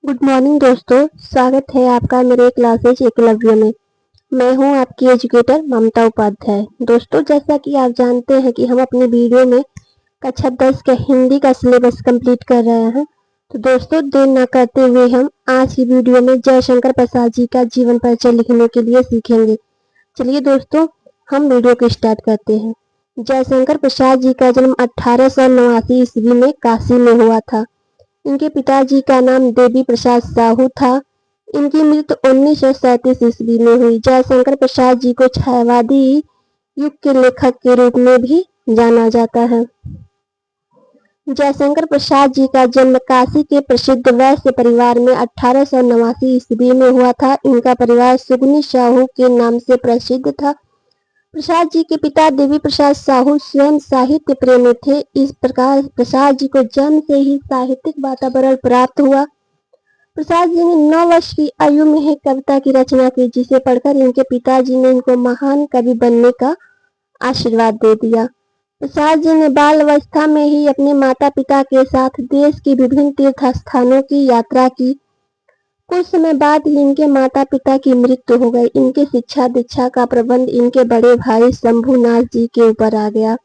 Good morning दोस्तों। स्वागत है आपका मेरे क्लासेज एकलव्य में। मैं हूं आपकी एजुकेटर ममता उपाध्याय। दोस्तों, जैसा कि आप जानते हैं कि हम अपने वीडियो में कक्षा 10 का हिंदी का सिलेबस कंप्लीट कर रहे हैं। तो दोस्तों, देर न करते हुए हम आज की वीडियो में जयशंकर प्रसाद जी का जीवन परिचय लिखने के लिए सीखेंगे। चलिए दोस्तों, हम वीडियो को स्टार्ट करते हैं। जयशंकर प्रसाद जी का जन्म 1889 ईस्वी में काशी में हुआ था। इनके पिताजी का नाम देवी प्रसाद साहू था। इनकी मृत्यु 1937 ईस्वी में हुई। जयशंकर प्रसाद जी को छायावादी युग के लेखक के रूप में भी जाना जाता है। जयशंकर प्रसाद जी का जन्म काशी के प्रसिद्ध वैश्य परिवार में 1889 ईस्वी में हुआ था। इनका परिवार सुगनी साहू के नाम से प्रसिद्ध था। प्रसाद जी के पिता देवी प्रसाद साहू स्वयं साहित्य प्रेमी थे। इस प्रकार प्रसाद जी को जन्म से ही साहित्यिक वातावरण प्राप्त हुआ। प्रसाद जी ने 9 वर्ष की आयु में ही कविता की रचना की, जिसे पढ़कर इनके पिताजी ने इनको महान कवि बनने का आशीर्वाद दे दिया। प्रसाद जी ने बाल अवस्था में ही अपने माता पिता के साथ देश के विभिन्न तीर्थ स्थानों की यात्रा की। कुछ समय बाद ही इनके माता पिता की मृत्यु हो गई। इनके शिक्षा दीक्षा का प्रबंध इनके बड़े भाई शंभुनाथ जी के ऊपर आ गया।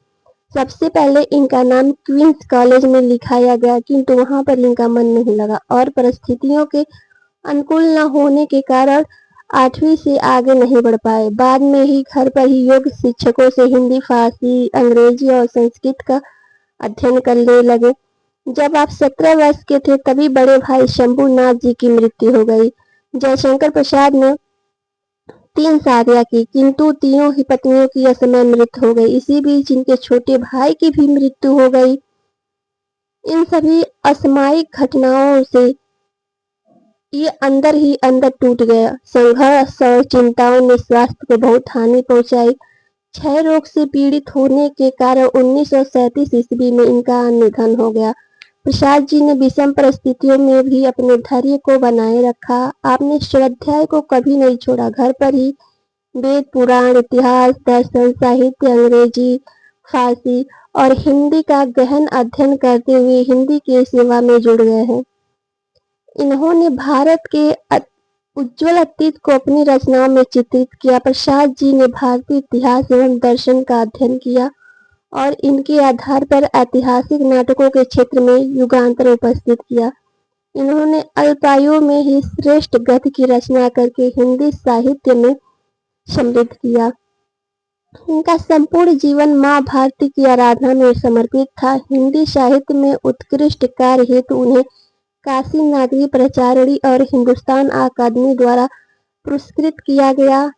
सबसे पहले इनका नाम क्वींस कॉलेज में लिखाया गया, किंतु वहां पर इनका मन नहीं लगा और परिस्थितियों के अनुकूल न होने के कारण 8वीं से आगे नहीं बढ़ पाए। बाद में ही घर पर ही योग शिक्षकों से हिंदी, फारसी, अंग्रेजी और संस्कृत का अध्ययन करने लगे। जब आप 17 वर्ष के थे तभी बड़े भाई शंभुनाथ जी की मृत्यु हो गई। जयशंकर प्रसाद ने 3 शादियां की, किंतु तीनों ही पत्नियों की असमय मृत्यु हो गई। इसी बीच इनके छोटे भाई की भी मृत्यु हो गई। इन सभी असामयिक घटनाओं से ये अंदर ही अंदर टूट गया। संघर्ष और चिंताओं ने स्वास्थ्य को बहुत हानि पहुंचाई। क्षय रोग से पीड़ित होने के कारण 1937 ईस्वी में इनका निधन हो गया। प्रसाद जी ने विषम परिस्थितियों में भी अपने धैर्य को बनाए रखा। आपने स्वाध्याय को कभी नहीं छोड़ा। घर पर ही वेद, पुराण, इतिहास, दर्शन, साहित्य, अंग्रेजी, फारसी और हिंदी का गहन अध्ययन करते हुए हिंदी की सेवा में जुड़ गए हैं। इन्होंने भारत के उज्जवल अतीत को अपनी रचनाओं में चित्रित किया। प्रसाद जी ने भारतीय इतिहास एवं दर्शन का अध्ययन किया और इनके आधार पर ऐतिहासिक नाटकों के क्षेत्र में युगांतर उपस्थित किया। इन्होंने अल्पायु में ही श्रेष्ठ गद्य की रचना करके हिंदी साहित्य में समृद्ध किया। इनका संपूर्ण जीवन मां भारती की आराधना में समर्पित था। हिंदी साहित्य में उत्कृष्ट कार्य हेतु उन्हें काशी नागरी प्रचारिणी और हिंदुस्तान अकादमी द्वारा पुरस्कृत किया गया।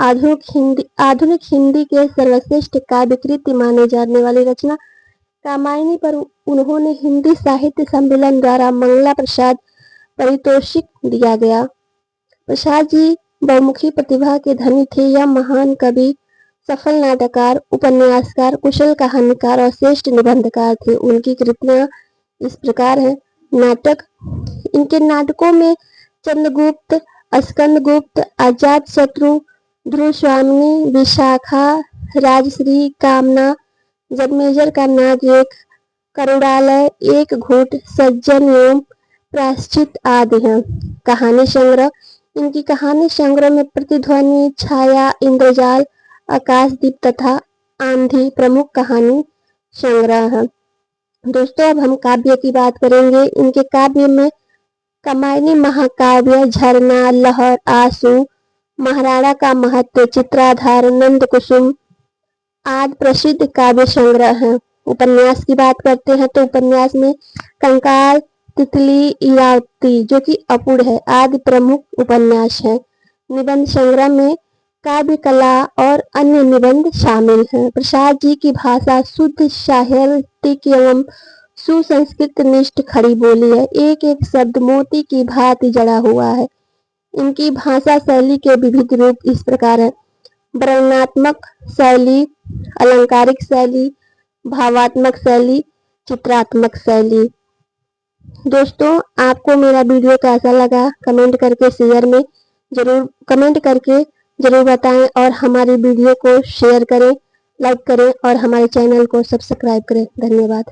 आधुनिक हिंदी के सर्वश्रेष्ठ काव्यकृति माने जाने वाली रचना रामायणी पर उन्होंने हिंदी साहित्य सम्मेलन द्वारा मंगला प्रसाद पारितोषिक दिया गया। प्रसाद जी बहुमुखी प्रतिभा के धनी थे। यह महान कवि, सफल नाटककार, उपन्यासकार, कुशल कहानीकार और श्रेष्ठ निबंधकार थे। उनकी कृतियां इस प्रकार हैं। नाटक, इनके नाटकों में चंद्रगुप्त, स्कंदगुप्त, अजातशत्रु, ध्रुव स्वामिनी, विशाखा, राजश्री, कामना, जगमेजर का नाग एक, करुणालय, एक घूट, सज्जन एवं प्रायश्चित आदि हैं। कहानी संग्रह, इनकी कहानी संग्रह में प्रतिध्वनि, छाया, इंद्रजाल, आकाशदीप तथा आंधी प्रमुख कहानी संग्रह है। दोस्तों, अब हम काव्य की बात करेंगे। इनके काव्य में कामायनी महाकाव्य, झरना, लहर, आंसू, महाराणा का महत्व, चित्राधार, नंद कुसुम आदि प्रसिद्ध काव्य संग्रह हैं। उपन्यास की बात करते हैं तो उपन्यास में कंकाल, तितली, इरावती जो कि अपूर्ण है आदि प्रमुख उपन्यास हैं। निबंध संग्रह में काव्य कला और अन्य निबंध शामिल हैं। प्रसाद जी की भाषा शुद्ध साहित्यिक एवं सुसंस्कृत निष्ठ खड़ी बोली है। एक एक शब्द मोती की भांति जड़ा हुआ है। इनकी भाषा शैली के विविध रूप इस प्रकार है: वर्णनात्मक शैली, अलंकारिक शैली, भावात्मक शैली, चित्रात्मक शैली। दोस्तों, आपको मेरा वीडियो कैसा लगा कमेंट करके जरूर बताएं और हमारी वीडियो को शेयर करें, लाइक करें और हमारे चैनल को सब्सक्राइब करें। धन्यवाद।